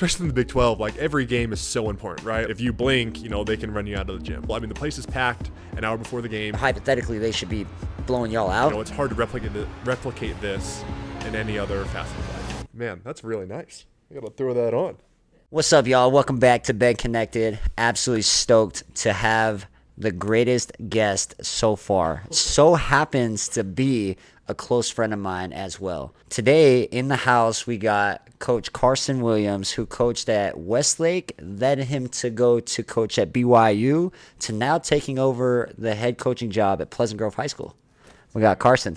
especially in the Big 12, like every game is so important, right? If you blink, they can run you out of the gym. Well, I mean, the place is packed an hour before the game. Hypothetically, they should be blowing y'all out. It's hard to replicate this in any other facet of life. Man, that's really nice. I gotta throw that on. What's up, y'all? Welcome back to Benconnected. Absolutely stoked to have the greatest guest so far. So happens to be a close friend of mine as well. Today in the house, we got Coach Carson Williams, who coached at Westlake, led him to go to coach at BYU, to now taking over the head coaching job at Pleasant Grove High School. We got Carson.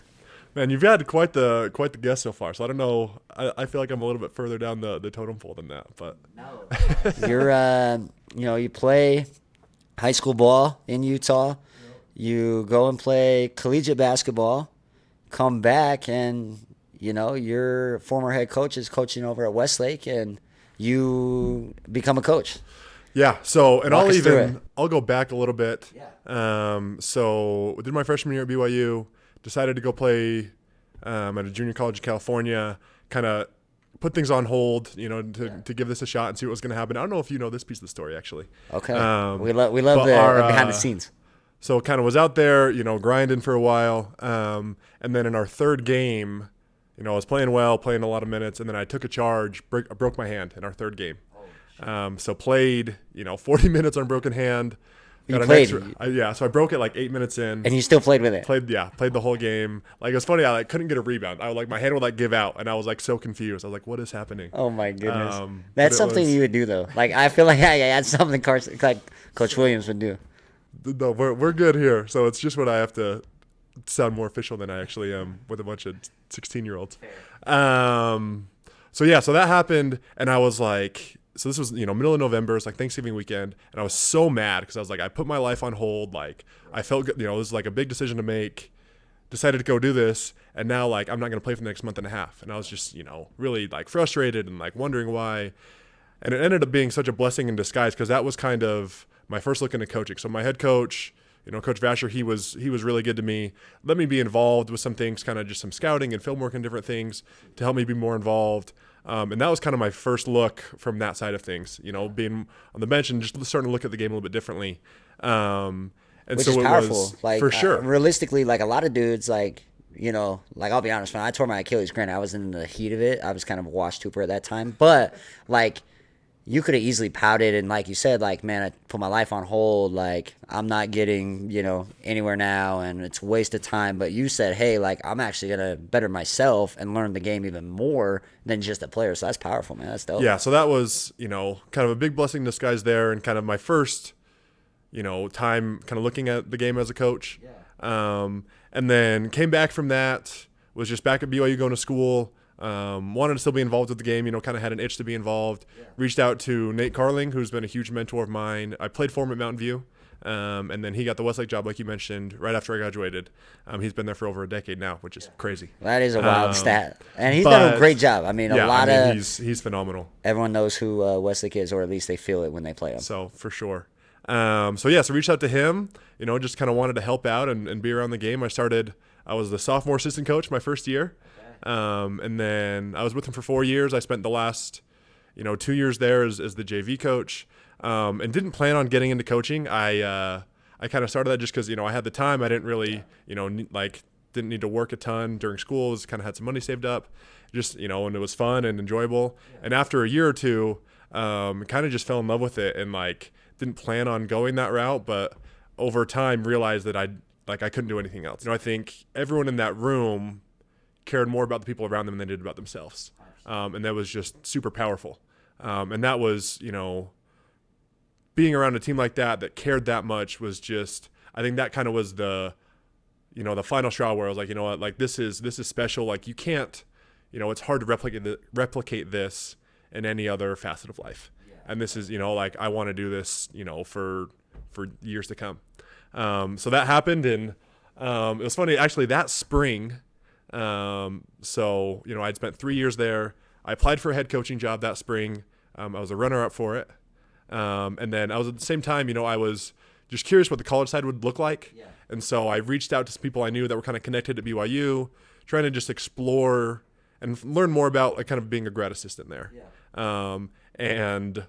Man, you've had quite the guest so far. So I don't know. I feel like I'm a little bit further down the totem pole than that. But no, you're you play high school ball in Utah. Yep. You go and play collegiate basketball. Come back and your former head coach is coaching over at Westlake, and you become a coach. Yeah. So, and I'll go back a little bit. Yeah. So did my freshman year at BYU. Decided to go play at a junior college in California. Kind of put things on hold, to give this a shot and see what was going to happen. I don't know if you know this piece of the story actually. Okay. We love the behind the scenes. So kind of was out there, grinding for a while. And then in our third game, I was playing well, playing a lot of minutes, and then I took a charge, broke my hand in our third game. So played, 40 minutes on broken hand. You played? So I broke it like 8 minutes in. And you still played with it? Played the whole game. Like, it was funny, I couldn't get a rebound. My hand would give out, and I was so confused. I was like, what is happening? Oh my goodness. That's something you would do though. I feel like that's something Coach Williams would do. No, we're good here. So it's just when I have to sound more official than I actually am with a bunch of 16-year-olds. So that happened, and I was like, so this was middle of November, it's Thanksgiving weekend, and I was so mad because I was I put my life on hold. I felt good, this is a big decision to make. Decided to go do this, and now I'm not going to play for the next month and a half, and I was just really frustrated and wondering why. And it ended up being such a blessing in disguise because that was kind of my first look into coaching. So my head coach, Coach Vasher, he was really good to me. Let me be involved with some things, kind of just some scouting and film work and different things to help me be more involved. And that was kind of my first look from that side of things, being on the bench and just starting to look at the game a little bit differently. Which is powerful. For sure. Realistically, a lot of dudes, I'll be honest, when I tore my Achilles, granted, I was in the heat of it. I was kind of a wash trooper at that time. But, you could have easily pouted and, like you said, man, I put my life on hold. I'm not getting, anywhere now, and it's a waste of time. But you said, hey, I'm actually going to better myself and learn the game even more than just a player. So that's powerful, man. That's dope. Yeah, so that was, kind of a big blessing in disguise there, and kind of my first, time kind of looking at the game as a coach. Yeah. And then came back from that, was just back at BYU going to school. Wanted to still be involved with the game, kind of had an itch to be involved. Yeah. Reached out to Nate Carling, who's been a huge mentor of mine. I played for him at Mountain View, and then he got the Westlake job, like you mentioned, right after I graduated. He's been there for over a decade now, which is crazy. That is a wild stat. And he's done a great job. He's phenomenal. Everyone knows who Westlake is, or at least they feel it when they play him. So, for sure. So reached out to him, just kind of wanted to help out and be around the game. I was the sophomore assistant coach my first year. And then I was with him for 4 years. I spent the last, 2 years there as the JV coach, and didn't plan on getting into coaching. I kind of started that just because, I had the time. I didn't really, didn't need to work a ton during school. Just kind of had some money saved up, just, and it was fun and enjoyable. Yeah. And after a year or two, kind of just fell in love with it and didn't plan on going that route, but over time realized that I couldn't do anything else. I think everyone in that room cared more about the people around them than they did about themselves. And that was just super powerful. And that was, being around a team like that cared that much was just, I think that kind of was the final straw where I was like, what, this is special. You can't, it's hard to replicate this in any other facet of life. Yeah. And this is, I want to do this, for years to come. So that happened. And it was funny, actually, that spring, I'd spent 3 years there. I applied for a head coaching job that spring. I was a runner-up for it. And then I was at the same time, I was just curious what the college side would look like. Yeah. And so I reached out to some people I knew that were kind of connected at BYU, trying to just explore and learn more about kind of being a grad assistant there. Yeah. and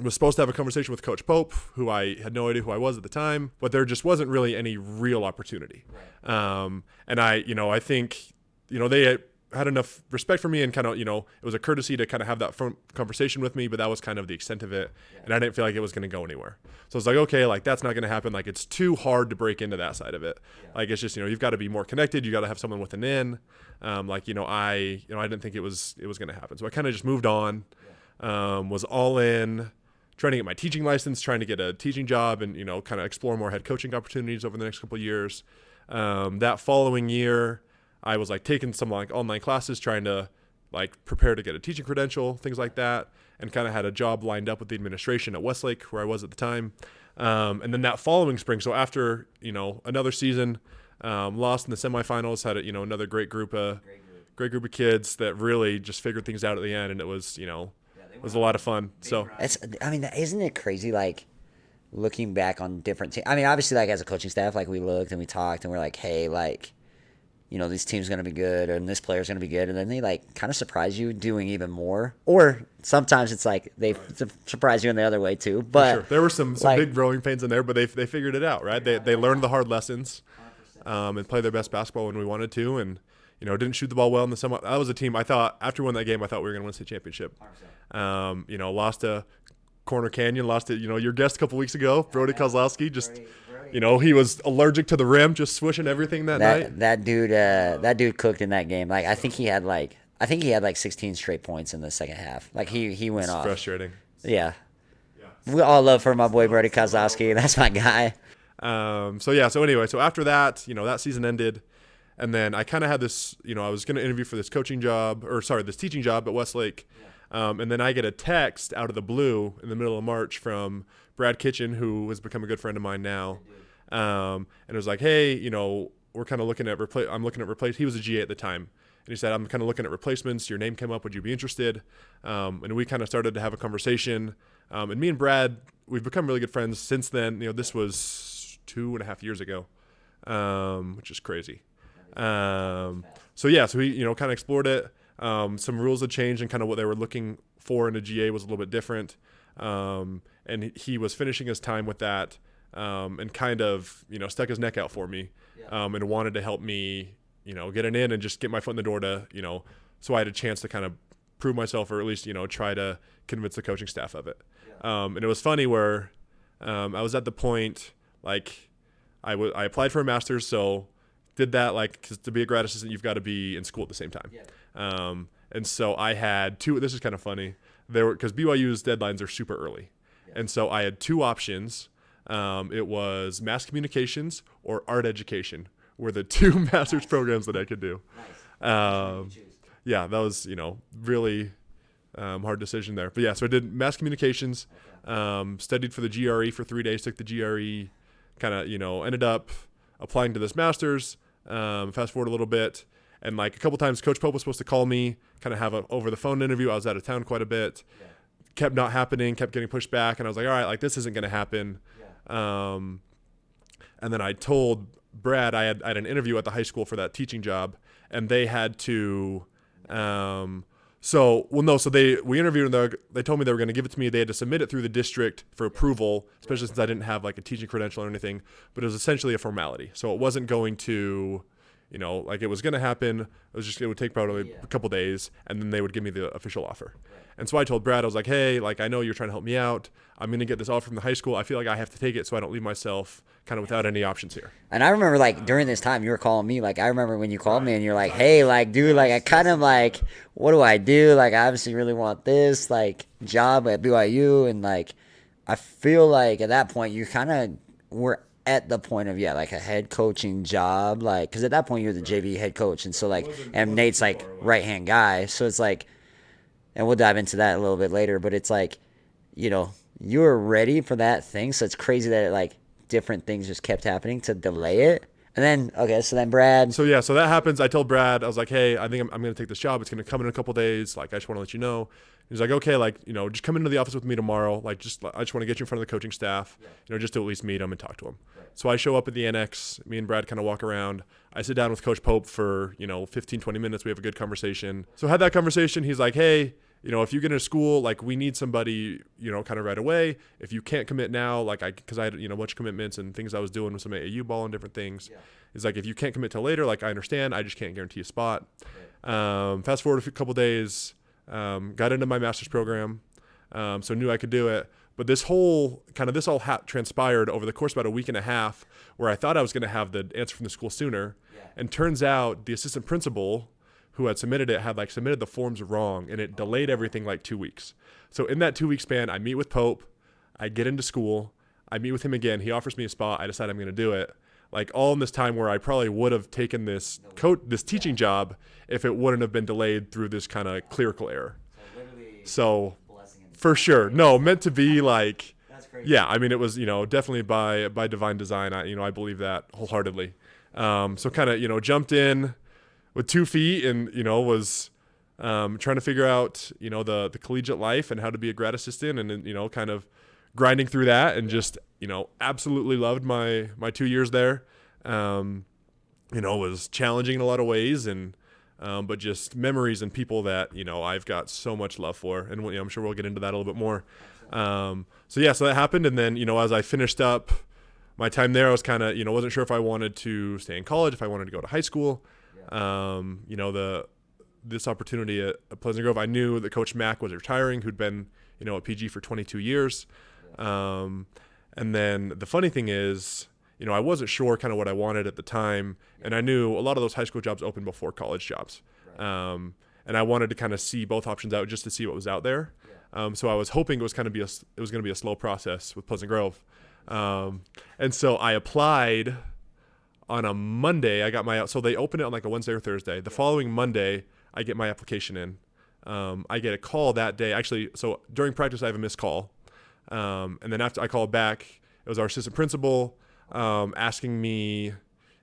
was supposed to have a conversation with Coach Pope, who I had no idea who I was at the time, but there just wasn't really any real opportunity. And I think, they had enough respect for me and kind of, it was a courtesy to kind of have that front conversation with me, but that was kind of the extent of it. And I didn't feel like it was going to go anywhere. So I was like, okay, like that's not going to happen. Like it's too hard to break into that side of it. Like it's just, you've got to be more connected. You got to have someone with an in. I didn't think it was going to happen. So I kind of just moved on, was all in, trying to get my teaching license, trying to get a teaching job and, kind of explore more head coaching opportunities over the next couple of years. That following year, I was like taking some like online classes, trying to like prepare to get a teaching credential, things like that, and kind of had a job lined up with the administration at Westlake where I was at the time. And then that following spring, so after, another season, lost in the semifinals, had another great group of kids that really just figured things out at the end. And it was, it was a lot of fun. So isn't it crazy? Like looking back on different teams. I mean, obviously like as a coaching staff, like we looked and we talked and we're like, hey, like, this team's going to be good and this player's going to be good. And then they like kind of surprise you doing even more. Or sometimes it's like they surprise you in the other way too. But sure. There were some big growing pains in there, but they figured it out, right? They learned the hard lessons and played their best basketball when we wanted to. And, didn't shoot the ball well in the semi. That was a team I thought after winning that game, I thought we were going to win the championship. Lost to Corner Canyon, lost to, your guest a couple weeks ago, Brody Kozlowski, just – he was allergic to the rim, just swishing everything that night. That dude cooked in that game. Like I think he had like 16 straight points in the second half. Like he went off. Frustrating. Yeah. We all love for my boy Brody Kozlowski. That's my guy. So after that, that season ended, and then I kind of had this. I was going to interview for this this teaching job at Westlake. And then I get a text out of the blue in the middle of March from Brad Kitchen, who has become a good friend of mine now. And it was like, hey, we're kind of looking at I'm looking at replace. He was a GA at the time. And he said, I'm kind of looking at replacements. Your name came up. Would you be interested? And we kind of started to have a conversation. And me and Brad, we've become really good friends since then. This was 2.5 years ago, which is crazy. So we, kind of explored it. Some rules had changed and kind of what they were looking for in a GA was a little bit different. And he was finishing his time with that and kind of, stuck his neck out for me and wanted to help me, get an in and just get my foot in the door to, so I had a chance to kind of prove myself or at least, try to convince the coaching staff of it. And it was funny where I was at the point, like I applied for a master's, so did that, like, because to be a grad assistant, you've got to be in school at the same time. And so I had two, this is kind of funny, because BYU's deadlines are super early. And so I had two options. It was mass communications or art education were the two master's programs that I could do. That was, really hard decision there. But so I did mass communications, studied for the GRE for 3 days, took the GRE, kind of, ended up applying to this master's, fast forward a little bit. And like a couple times Coach Pope was supposed to call me, kind of have a over the phone interview. I was out of town quite a bit. Kept not happening, kept getting pushed back. And I was like, all right, like this isn't going to happen. And then I told Brad I had an interview at the high school for that teaching job, and they had to we interviewed and they told me they were going to give it to me. They had to submit it through the district for approval, especially since I didn't have like a teaching credential or anything, but it was essentially a formality. So it wasn't going to, it was going to happen. It would take probably a couple days, and then they would give me the official offer. And so I told Brad, I was like, hey, like, I know you're trying to help me out. I'm going to get this offer from the high school. I feel like I have to take it so I don't leave myself kind of without any options here. And I remember, like, during this time, you were calling me. Like, I remember when you called me and you're like, hey, like, dude, like, I kind of, like, what do I do? Like, I obviously really want this, like, job at BYU. And, like, I feel like at that point, you kind of were at the point of, like, a head coaching job. Like, because at that point, you're the JV head coach. And so, like, and Nate's, like, right-hand guy. So it's like, and we'll dive into that a little bit later, but it's like, you were ready for that thing. So it's crazy that like different things just kept happening to delay it. And then, so then Brad. So that happens. I told Brad, I was like, hey, I think I'm going to take this job. It's going to come in a couple days. Like, I just want to let you know. He's like, okay, like, just come into the office with me tomorrow. Like, I just want to get you in front of the coaching staff, just to at least meet him and talk to him. So I show up at the annex. Me and Brad kind of walk around. I sit down with Coach Pope for, 15, 20 minutes. We have a good conversation. So I had that conversation. He's like, hey, if you get into school, like we need somebody, kind of right away. If you can't commit now, like because I had, a bunch of commitments and things I was doing with some AAU ball and different things. Yeah. It's like, if you can't commit till later, like I understand, I just can't guarantee a spot. Right. Fast forward a couple days, got into my master's program. So knew I could do it. But this all transpired over the course of about a week and a half, where I thought I was going to have the answer from the school sooner. Yeah. And turns out the assistant principal who had submitted it had submitted the forms wrong, and it delayed everything 2 weeks. So in that 2 week span, I meet with Pope, I get into school, I meet with him again, he offers me a spot, I decide I'm going to do it. All in this time where I probably would have taken this teaching job if it wouldn't have been delayed through this kind of clerical error. So for sure, no, meant to be That's crazy. Yeah, I mean, it was, definitely by divine design. I believe that wholeheartedly. So kind of, jumped in with 2 feet and, was trying to figure out, the collegiate life and how to be a grad assistant and, kind of grinding through that and just, absolutely loved my 2 years there. Was challenging in a lot of ways and, but just memories and people that, I've got so much love for. And I'm sure we'll get into that a little bit more. So that happened. And then, as I finished up my time there, I was kind of, wasn't sure if I wanted to stay in college, if I wanted to go to high school. This opportunity at Pleasant Grove, I knew that Coach Mack was retiring, who'd been, at PG for 22 years. And then the funny thing is, I wasn't sure kind of what I wanted at the time. And I knew a lot of those high school jobs opened before college jobs. Right. And I wanted to kind of see both options out just to see what was out there. Yeah. So I was hoping it was going to be a slow process with Pleasant Grove. And so I applied on a Monday. I got so they opened it on a Wednesday or Thursday. The following Monday, I get my application in. I get a call that day. Actually, so during practice, I have a missed call. And then after I called back, it was our assistant principal asking me,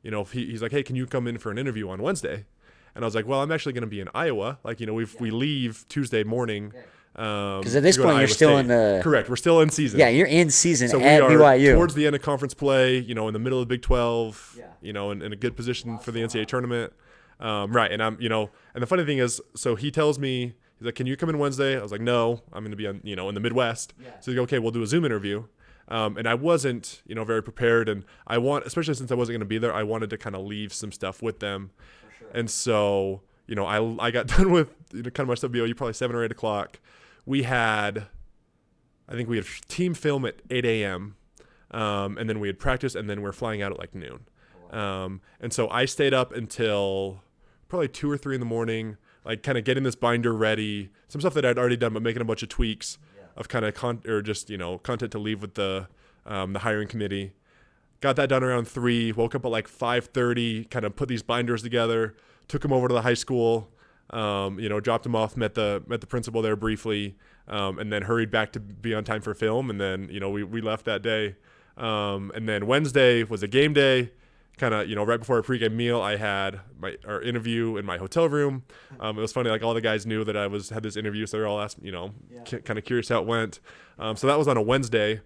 if he's like, hey, can you come in for an interview on Wednesday? And I was like, well, I'm actually going to be in Iowa. We leave Tuesday morning. Because at this point, you're still in the... Correct. We're still in season. Yeah, you're in season so at we are BYU. Towards the end of conference play, in the middle of the Big 12, in a good position for the NCAA tournament. Right. And I'm, and the funny thing is, so he tells me, he's like, can you come in Wednesday? I was like, no, I'm going to be on, in the Midwest. Yeah. So he's like, okay, we'll do a Zoom interview. And I wasn't, very prepared. And especially since I wasn't going to be there, I wanted to kind of leave some stuff with them. For sure. And so, I got done with kind of my stuff, BYU, probably 7 or 8 o'clock. I think we had team film at 8 a.m. And then we had practice, and then we were flying out at noon. And so I stayed up until probably 2 or 3 in the morning, kind of getting this binder ready, some stuff that I'd already done, but making a bunch of tweaks of kind of content to leave with the hiring committee. Got that done around 3, woke up at 5:30, kind of put these binders together, took them over to the high school, dropped them off, met the principal there briefly, and then hurried back to be on time for film. And then, we left that day. And then Wednesday was a game day. Kind of, right before our pregame meal, I had our interview in my hotel room. It was funny, all the guys knew that I had this interview, so they were all asking, kind of curious how it went. So that was on a Wednesday.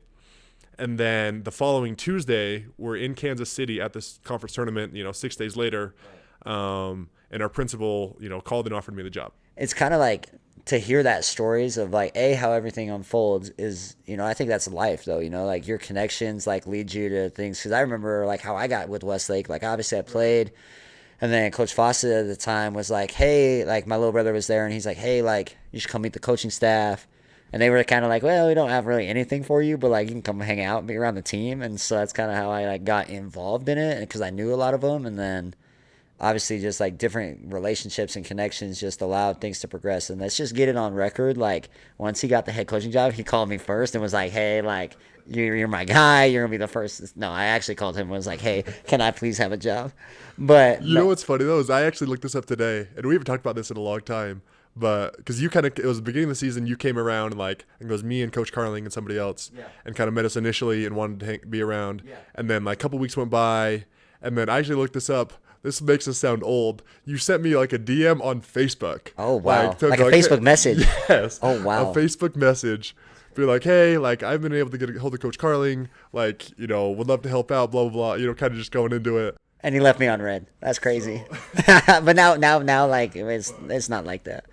And then the following Tuesday, we're in Kansas City at this conference tournament, 6 days later. And our principal, called and offered me the job. It's kind of to hear that stories of how everything unfolds is, I think that's life though, your connections lead you to things. Cause I remember how I got with Westlake, obviously I played, and then Coach Fawcett at the time was hey, my little brother was there and he's hey, you should come meet the coaching staff. And they were kind of well, we don't have really anything for you, but you can come hang out and be around the team. And so that's kind of how I got involved in it. And cause I knew a lot of them. And then obviously just different relationships and connections just allowed things to progress. And let's just get it on record. Once he got the head coaching job, he called me first and was hey, you're my guy. You're going to be the first. No, I actually called him and was hey, can I please have a job? But you know what's funny though is I actually looked this up today, and we haven't talked about this in a long time. But because it was the beginning of the season, you came around and it was me and Coach Carling and somebody else, and kind of met us initially and wanted to be around. Yeah. And then a couple weeks went by, and then I actually looked this up. This makes us sound old. You sent me a DM on Facebook. Oh, wow. A Facebook message. Yes. Oh, wow. A Facebook message. Be hey, I've been able to get a hold of Coach Carling. Would love to help out, blah, blah, blah. Kind of just going into it. And he left me on red. That's crazy. But now, like it's not like that.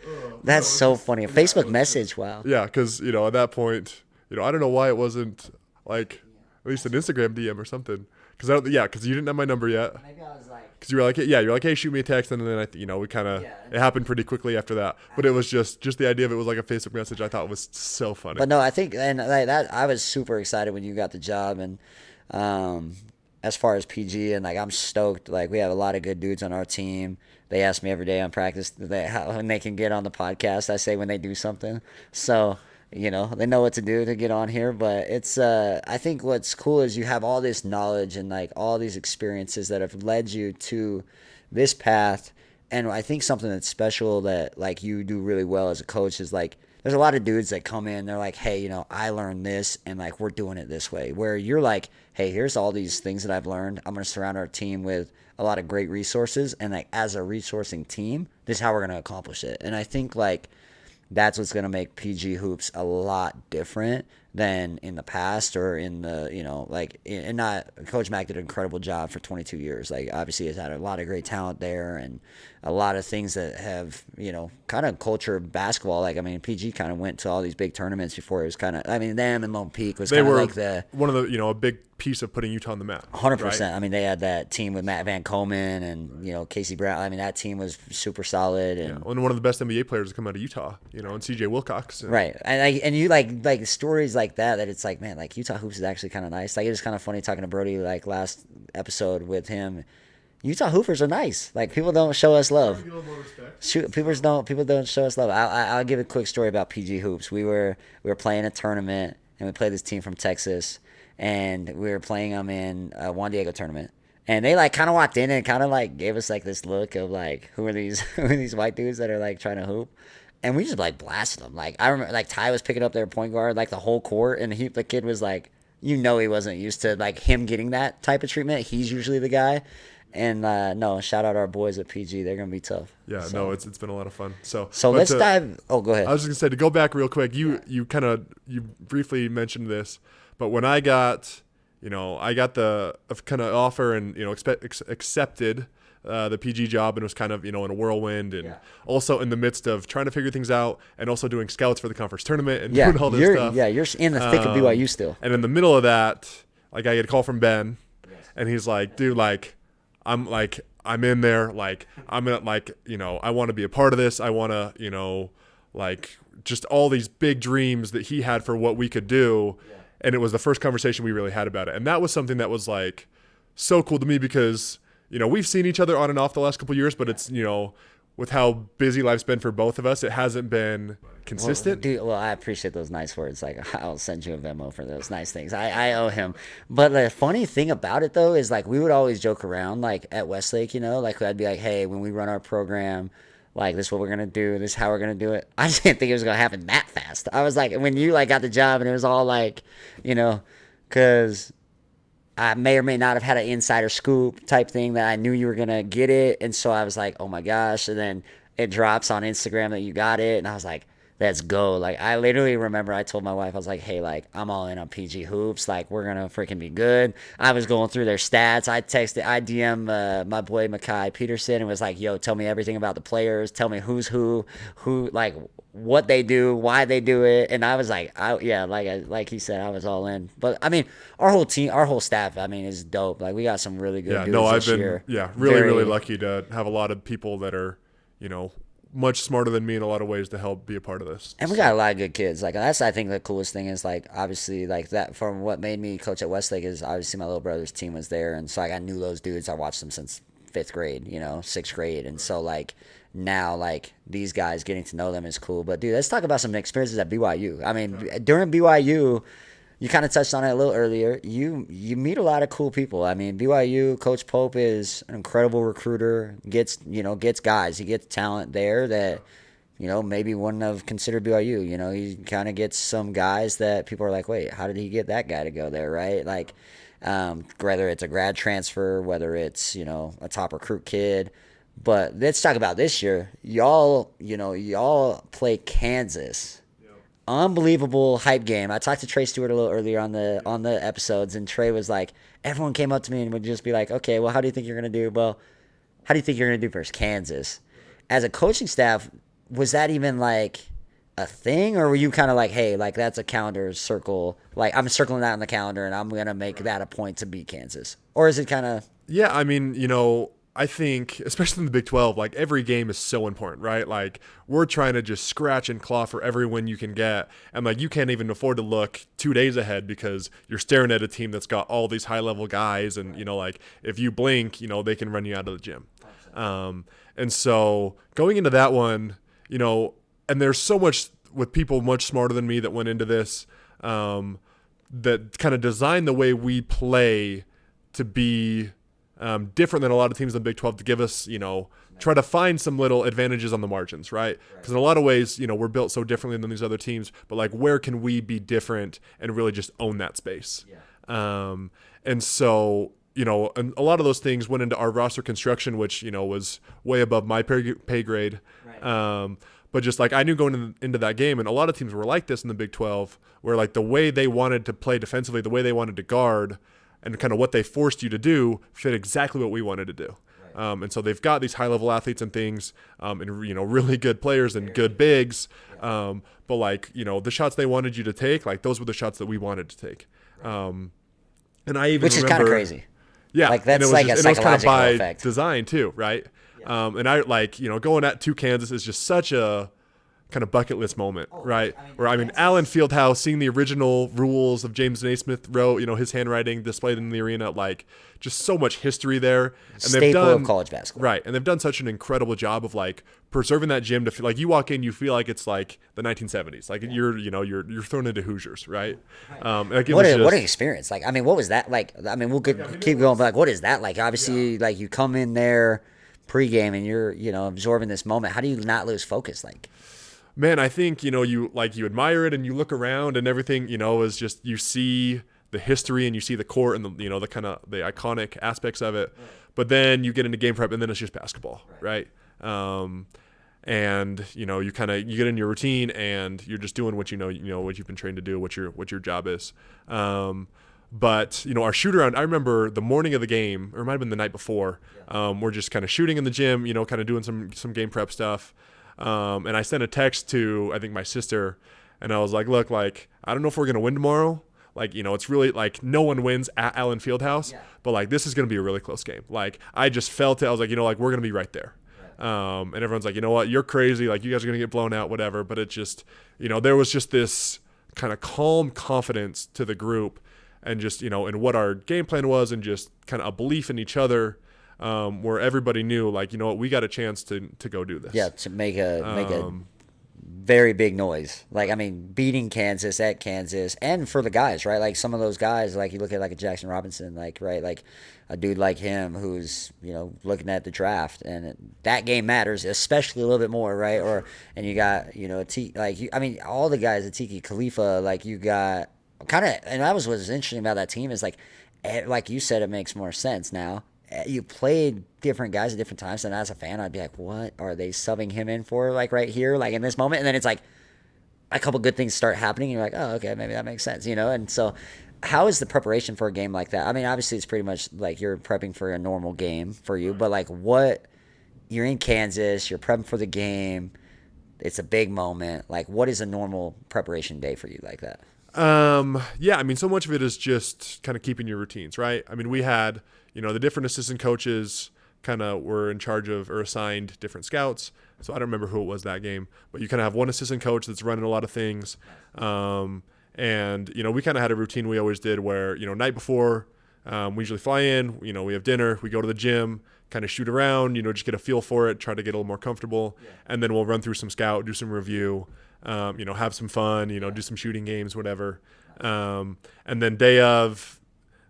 That's so funny. A Facebook message. Wow. Yeah, because at that point, I don't know why it wasn't like at least an Instagram DM or something. Because you didn't have my number yet. Maybe I was like. Because you're like, hey, shoot me a text, and then we kind of it happened pretty quickly after that. But it was just the idea of it was like a Facebook message. I thought was so funny. But no, I think and like that, I was super excited when you got the job, and as far as PG, and like I'm stoked. Like we have a lot of good dudes on our team. They ask me every day on practice when they can get on the podcast. I say when they do something. So they know what to do to get on here. But it's I think what's cool is you have all this knowledge and like all these experiences that have led you to this path. And I think something that's special that like you do really well as a coach is like there's a lot of dudes that come in, they're like, hey, I learned this and like we're doing it this way. Where you're like, hey, here's all these things that I've learned. I'm going to surround our team with a lot of great resources. And like as a resourcing team, this is how we're going to accomplish it. And I think like that's what's going to make PG Hoops a lot different than in the past or in the, and not Coach Mack did an incredible job for 22 years. Like obviously he's had a lot of great talent there and a lot of things that have, kind of culture of basketball. Like, I mean, PG kind of went to all these big tournaments before it was kind of, them and Lone Peak was kind of like one of the, a big piece of putting Utah on the map. 100%. Right? I mean, they had that team with Matt Van Coleman and, Casey Brown. I mean, that team was super solid. And one of the best NBA players to come out of Utah, and CJ Wilcox. Right. And you like stories like that it's like, man, like Utah Hoops is actually kind of nice. Like, it was kind of funny talking to Brody, like last episode with him. Utah Hoopers are nice. Like, people don't show us love. People don't show us love. I'll give a quick story about PG Hoops. We were playing a tournament, and we played this team from Texas, and we were playing them in a Juan Diego tournament. And they like kind of walked in and kind of like gave us like this look of like, who are these white dudes that are like trying to hoop? And we just like blasted them. Like I remember like Ty was picking up their point guard like the whole court, and the kid was like, he wasn't used to like him getting that type of treatment. He's usually the guy. And no, shout out our boys at PG. They're gonna be tough. Yeah, so. No, it's been a lot of fun. So let's dive. Oh, go ahead. I was just gonna say to go back real quick. You briefly mentioned this, but when I got the kind of offer and accepted the PG job, and it was kind of in a whirlwind, and also in the midst of trying to figure things out, and also doing scouts for the conference tournament and doing all this stuff. Yeah, you're in the thick of BYU still. And in the middle of that, like I get a call from Ben, and he's like, dude, like I'm in there, like I'm gonna I want to be a part of this. I want to like just all these big dreams that he had for what we could do. And it was the first conversation we really had about it. And that was something that was like so cool to me because, we've seen each other on and off the last couple of years, but it's, with how busy life's been for both of us, it hasn't been consistent. Well, I appreciate those nice words. Like, I'll send you a Venmo for those nice things. I owe him. But the funny thing about it, though, is like we would always joke around, like at Westlake, like I'd be like, hey, when we run our program, like, this is what we're going to do. This is how we're going to do it. I just didn't think it was going to happen that fast. I was like, when you, like, got the job and it was all like, because I may or may not have had an insider scoop type thing that I knew you were going to get it. And so I was like, oh, my gosh. And then it drops on Instagram that you got it. And I was like, let's go. Like, I literally remember I told my wife, I was like, hey, like, I'm all in on PG Hoops. Like, we're going to freaking be good. I was going through their stats. I DM my boy Makai Peterson and was like, yo, tell me everything about the players. Tell me who's who, like, what they do, why they do it. And I was like, like he said, I was all in. But, I mean, our whole team, our whole staff, I mean, is dope. Like, we got some really good dudes this year. Really lucky to have a lot of people that are, much smarter than me in a lot of ways to help be a part of this. And we got a lot of good kids. Like, that's, I think, the coolest thing is, like, obviously, like, that from what made me coach at Westlake is obviously my little brother's team was there. And so, like, I knew those dudes. I watched them since 5th grade, 6th grade. And so, like, now, like, these guys, getting to know them is cool. But, dude, let's talk about some experiences at BYU. I mean, during BYU, you kind of touched on it a little earlier. You meet a lot of cool people. I mean, BYU, Coach Pope is an incredible recruiter. Gets guys. He gets talent there that, maybe wouldn't have considered BYU. He kind of gets some guys that people are like, wait, how did he get that guy to go there, right? Like, whether it's a grad transfer, whether it's, a top recruit kid. But let's talk about this year. Y'all play Kansas unbelievable hype game. I talked to Trey Stewart a little earlier on the episodes, and Trey was like, everyone came up to me and would just be like, okay, well, how do you think you're gonna do? Well, how do you think you're gonna do versus Kansas? As a coaching staff, was that even like a thing, or were you kind of like, hey, like that's a calendar circle, like I'm circling that on the calendar and I'm gonna make that a point to beat Kansas? Or is it kind of? Yeah, I mean, I think, especially in the Big 12, like every game is so important, right? Like we're trying to just scratch and claw for every win you can get. And like you can't even afford to look 2 days ahead because you're staring at a team that's got all these high level guys. And, like if you blink, they can run you out of the gym. And so going into that one, and there's so much with people much smarter than me that went into this, that kind of designed the way we play to be different than a lot of teams in the Big 12 to give us, try to find some little advantages on the margins, right? Because in a lot of ways, we're built so differently than these other teams, but like where can we be different and really just own that space? And so, and a lot of those things went into our roster construction, which, was way above my pay grade. But just like I knew going into that game, and a lot of teams were like this in the Big 12, where like the way they wanted to play defensively, the way they wanted to guard, and kind of what they forced you to do fit exactly what we wanted to do. And so they've got these high-level athletes and things, and really good players and good bigs. But like the shots they wanted you to take, like those were the shots that we wanted to take. And I even which is kind of crazy. Yeah, like that's like a psychological kind of by effect. design too, right? And I like going to Kansas is just such a kind of bucket list moment, right? Where Allen Fieldhouse, seeing the original rules of James Naismith wrote, his handwriting displayed in the arena, like just so much history there. And Staple of college basketball, right? And they've done such an incredible job of like preserving that gym to feel like you walk in, you feel like it's like the 1970s, like you're thrown into Hoosiers, right? What an experience! Like, what was that like? We'll keep going, but like, what is that like? Obviously, like you come in there pregame and you're absorbing this moment. How do you not lose focus? Like, man, I think, you admire it and you look around and everything, is just, you see the history and you see the court and the, the kind of the iconic aspects of it. Right. But then you get into game prep and then it's just basketball. Right. And, you get in your routine and you're just doing what what you've been trained to do, what your job is. But, our shoot around, I remember the morning of the game, or it might have been the night before, we're just kind of shooting in the gym, kind of doing some game prep stuff. And I sent a text to, I think, my sister, and I was like, look, like, I don't know if we're going to win tomorrow. Like, it's really, like, no one wins at Allen Fieldhouse, but, like, this is going to be a really close game. Like, I just felt it. I was like, like, we're going to be right there. And everyone's like, you know what, you're crazy. Like, you guys are going to get blown out, whatever. But it just, there was just this kind of calm confidence to the group and just, in what our game plan was and just kind of a belief in each other. Where everybody knew, like, what, we got a chance to go do this. Yeah, to make a very big noise. Like, beating Kansas at Kansas, and for the guys, right? Like some of those guys, like you look at like a Jackson Robinson, like right, like a dude like him who's looking at the draft, and that game matters, especially a little bit more, right? And you got all the guys at Tiki Khalifa, like you got kind of, and that was what's interesting about that team is like you said, it makes more sense now. You played different guys at different times, and as a fan, I'd be like, what are they subbing him in for, like, right here, like, in this moment? And then it's like a couple good things start happening, and you're like, oh, okay, maybe that makes sense, And so how is the preparation for a game like that? Obviously, it's pretty much like you're prepping for a normal game for you, but, like, you're in Kansas, you're prepping for the game, it's a big moment. Like, what is a normal preparation day for you like that? So much of it is just kind of keeping your routines, right? We had the different assistant coaches kind of were in charge of or assigned different scouts. So I don't remember who it was that game, but you kind of have one assistant coach that's running a lot of things. And, we kind of had a routine we always did where, night before, we usually fly in, we have dinner, we go to the gym, kind of shoot around, just get a feel for it, try to get a little more comfortable. Yeah. And then we'll run through some scout, do some review, have some fun, do some shooting games, whatever. And then day of,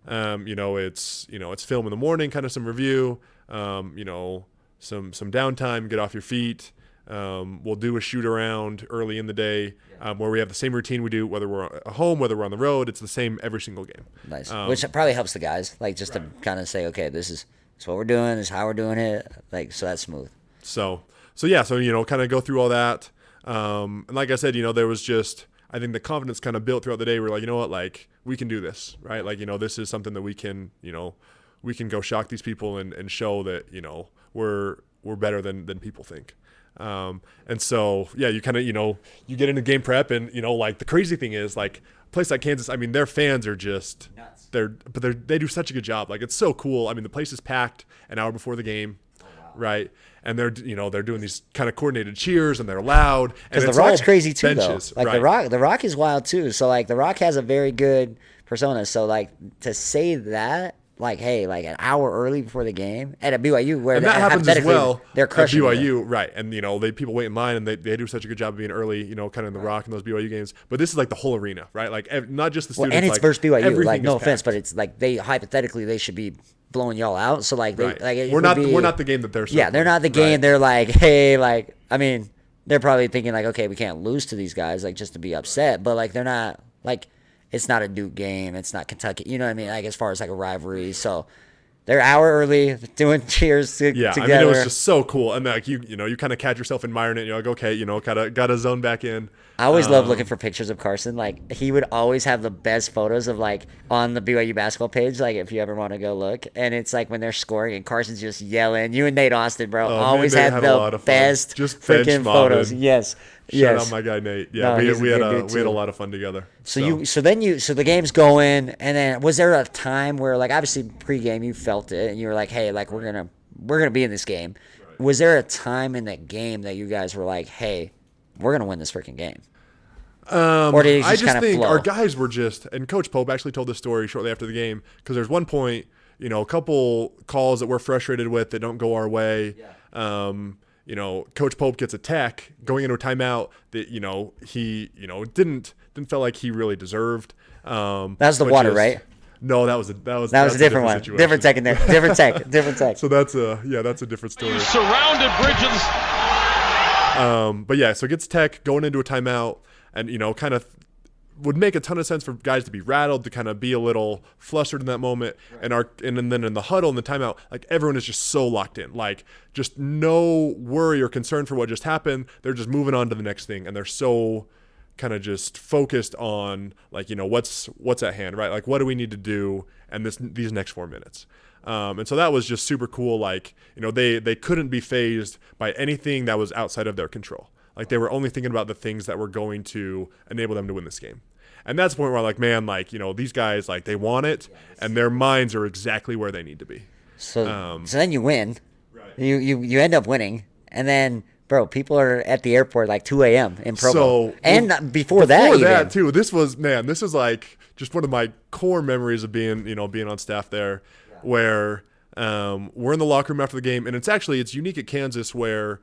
it's film in the morning, kind of some review, some downtime, get off your feet. We'll do a shoot around early in the day, where we have the same routine we do, whether we're at home, whether we're on the road. It's the same every single game. Nice. Which probably helps the guys, like just to kind of say, okay, this is what we're doing, this is how we're doing it. Like, so that's smooth. So kind of go through all that. And like I said, there was just, I think the confidence kind of built throughout the day. We're like, you know what, like we can do this, right? Like, this is something that we can go shock these people and show that, we're better than people think. And so, yeah, you kind of, you get into game prep and, like the crazy thing is like a place like Kansas, I mean, their fans are just nuts. They do such a good job. Like, it's so cool. I mean, the place is packed an hour before the game. Oh, wow. Right. And they're doing these kind of coordinated cheers and they're loud. Because the Rock's crazy too, benches, though. Like right. the Rock is wild too. So like the Rock has a very good persona. So like to say that, like, hey, like an hour early before the game at a BYU where and that happens as well. They're crushing at BYU, right? And people wait in line and they do such a good job of being early, kind of in the Rock and those BYU games. But this is like the whole arena, right? Like not just the students. And it's like, versus BYU. Like no offense, packed. but it's like they should be blowing y'all out. So like right. we're not the game that they're. Yeah, they're not the game. Right. They're like, hey, like I mean, they're probably thinking like, okay, we can't lose to these guys, like just to be upset. But like they're not like it's not a Duke game. It's not Kentucky. You know what I mean? Like as far as like a rivalry, so. They're an hour early doing cheers together. Yeah, I mean, it was just so cool. And like you kind of catch yourself admiring it. You're like, okay, kind of got to zone back in. I always love looking for pictures of Carson. Like he would always have the best photos of like on the BYU basketball page. Like if you ever want to go look, and it's like when they're scoring and Carson's just yelling. You and Nate Austin, bro, always had the best just freaking photos. Yes. Shout out my guy Nate. Yeah, no, we had a lot of fun together. So the game's going, and then was there a time where like obviously pregame you felt it and you were like, hey, like we're gonna be in this game. Right. Was there a time in that game that you guys were like, hey, we're gonna win this freaking game? Or did it just kind of think flow? Our guys were just, and Coach Pope actually told this story shortly after the game because there's one point, a couple calls that we're frustrated with that don't go our way. Yeah. Coach Pope gets a tech going into a timeout that, he, didn't feel like he really deserved. That's the water, right? No, that was a different one. Situation. Different tech in there. Different tech. So that's a different story. Surrounded Bridges. But yeah, so it gets tech going into a timeout and, kind of would make a ton of sense for guys to be rattled, to kind of be a little flustered in that moment. Right. And then in the huddle and the timeout, like everyone is just so locked in, like just no worry or concern for what just happened. They're just moving on to the next thing. And they're so kind of just focused on like, what's at hand, right? Like, what do we need to do? And these next 4 minutes. And so that was just super cool. Like, they couldn't be fazed by anything that was outside of their control. Like they were only thinking about the things that were going to enable them to win this game. And that's the point where I'm like, man, like, these guys, like they want it and their minds are exactly where they need to be. So then you win, right. you end up winning. And then, bro, people are at the airport like 2 a.m. in Provo. And before that too, this is like just one of my core memories of being on staff there where we're in the locker room after the game. And it's unique at Kansas where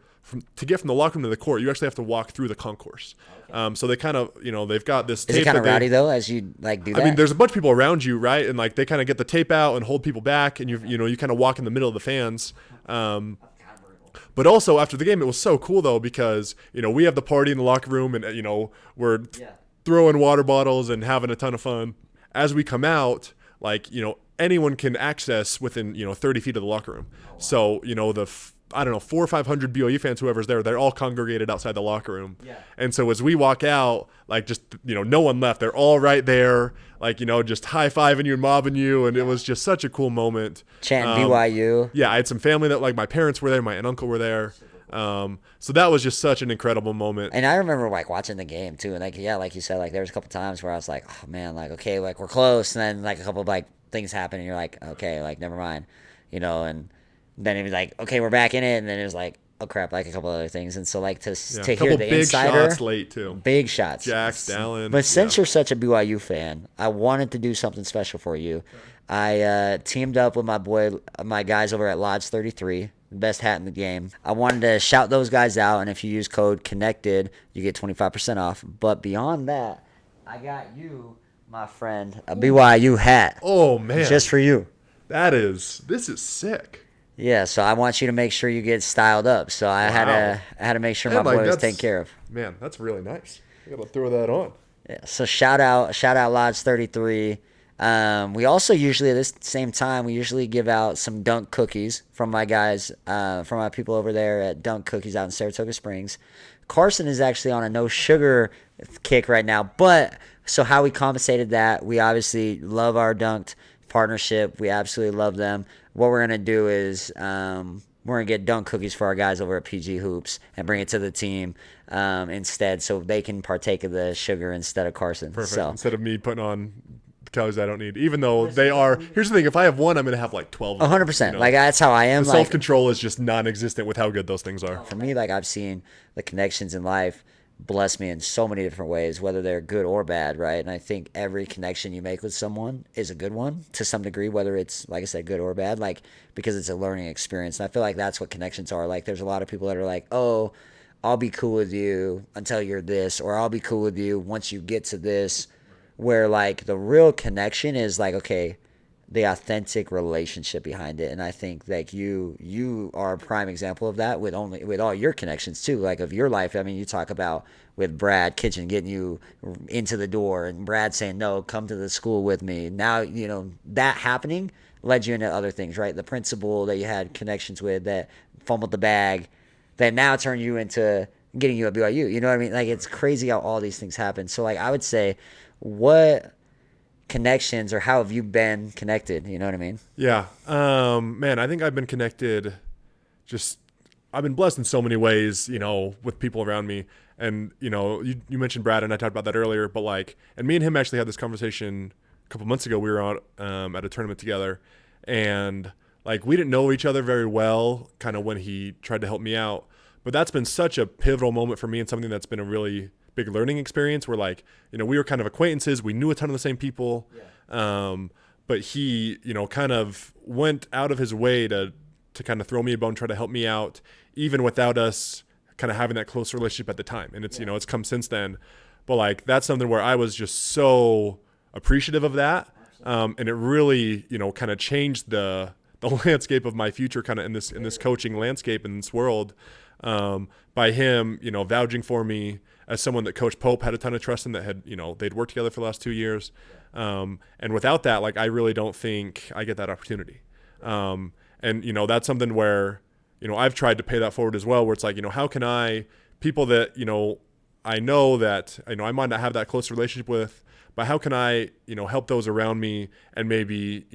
to get from the locker room to the court, you actually have to walk through the concourse. Okay. So they kind of, they've got this tape. Is it kind of rowdy though as you like do that? I mean, there's a bunch of people around you, right? And like they kind of get the tape out and hold people back, and you kind of walk in the middle of the fans. But also after the game, it was so cool though because we have the party in the locker room, and we're throwing water bottles and having a ton of fun. As we come out, like anyone can access within 30 feet of the locker room. Oh, wow. So the 400 or 500 BYU fans, whoever's there, they're all congregated outside the locker room. Yeah. And so as we walk out, like just, no one left. They're all right there, like, just high-fiving you and mobbing you. And it was just such a cool moment. Chanting BYU. Yeah, I had some family that, like, my parents were there, my aunt and uncle were there. So that was just such an incredible moment. And I remember, like, watching the game, too. And, like, yeah, like you said, like, there was a couple times where I was like, oh, man, like, okay, like, we're close. And then, like, a couple of, like, things happen. And you're like, okay, like, never mind. And then it was like, okay, we're back in it, and then it was like, oh crap, like a couple other things, and so like to hear the insider, big shots late too, big shots, Jax, Dallin. But since you're such a BYU fan, I wanted to do something special for you. I teamed up with my guys over at Lodge 33, the best hat in the game. I wanted to shout those guys out, and if you use code Connected, you get 25% off. But beyond that, I got you, my friend, a BYU hat. Oh man, just for you. This is sick. Yeah, so I want you to make sure you get styled up. So I had to make sure my boy was taken care of. Man, that's really nice. I gotta throw that on. Yeah. So shout out Lodge 33. We also usually at this same time we usually give out some dunk cookies from my guys, from my people over there at Dunk Cookies out in Saratoga Springs. Carson is actually on a no sugar kick right now, but so how we compensated that, we obviously love our Dunked partnership. We absolutely love them. What we're gonna do is we're gonna get dunk cookies for our guys over at PG Hoops and bring it to the team instead, so they can partake of the sugar instead of Carson. Perfect. So Instead of me putting on calories I don't need, even though they are. Here's the thing: if I have one, I'm gonna have like 12. 100%. Like that's how I am. The self control is just non-existent with how good those things are. For me, like I've seen the connections in life bless me in so many different ways, whether they're good or bad, right? And I think every connection you make with someone is a good one to some degree, whether it's, like I said, good or bad, like because it's a learning experience. And I feel like that's what connections are. Like there's a lot of people that are like, oh, I'll be cool with you until you're this, or I'll be cool with you once you get to this, where like the real connection is like, okay, the authentic relationship behind it. And I think like you are a prime example of that with all your connections too, like of your life. I mean, you talk about with Brad Kitchen getting you into the door and Brad saying, no, come to the school with me. Now, that happening led you into other things, right? The principal that you had connections with that fumbled the bag that now turned you into getting you at BYU. You know what I mean? Like it's crazy how all these things happen. So like I would say, what connections or how have you been connected? You know what I mean? Yeah. Man, I think I've been connected. I've been blessed in so many ways, with people around me. And, you mentioned Brad and I talked about that earlier, but and me and him actually had this conversation a couple months ago. We were out at a tournament together and we didn't know each other very well kind of when he tried to help me out. But that's been such a pivotal moment for me and something that's been a really big learning experience where we were kind of acquaintances. We knew a ton of the same people. Yeah. But he, kind of went out of his way to kind of throw me a bone, try to help me out, even without us kind of having that close relationship at the time. And it's, it's come since then. But that's something where I was just so appreciative of that. And it really, kind of changed the landscape of my future kind of in this coaching landscape in this world. By him, vouching for me as someone that Coach Pope had a ton of trust in, that had, they'd worked together for the last 2 years. And without that, I really don't think I get that opportunity. And, that's something where, I've tried to pay that forward as well, where it's how can people that, I know that, I might not have that close relationship with, but how can I, help those around me and maybe,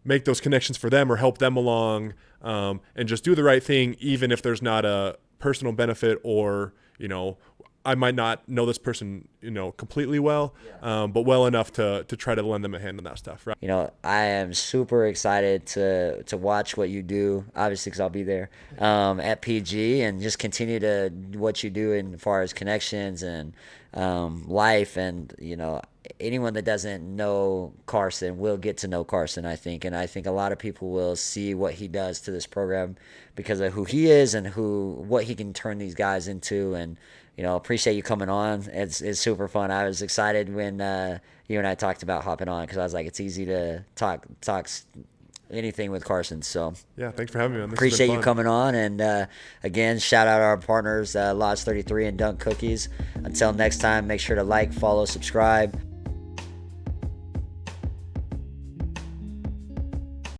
make those connections for them or help them along, and just do the right thing, even if there's not a personal benefit or, I might not know this person, completely well, but well enough to try to lend them a hand in that stuff. Right. I am super excited to watch what you do, obviously, because I'll be there at PG, and just continue to what you do in as far as connections and life. And, anyone that doesn't know Carson will get to know Carson, I think. And I think a lot of people will see what he does to this program because of who he is and what he can turn these guys into. And, appreciate you coming on. It's super fun. I was excited when you and I talked about hopping on because I was like, it's easy to talk anything with Carson. So yeah, thanks for having me on. Appreciate you coming on. And again, shout out our partners, Lodge 33 and Dunk Cookies. Until next time, make sure to follow, subscribe.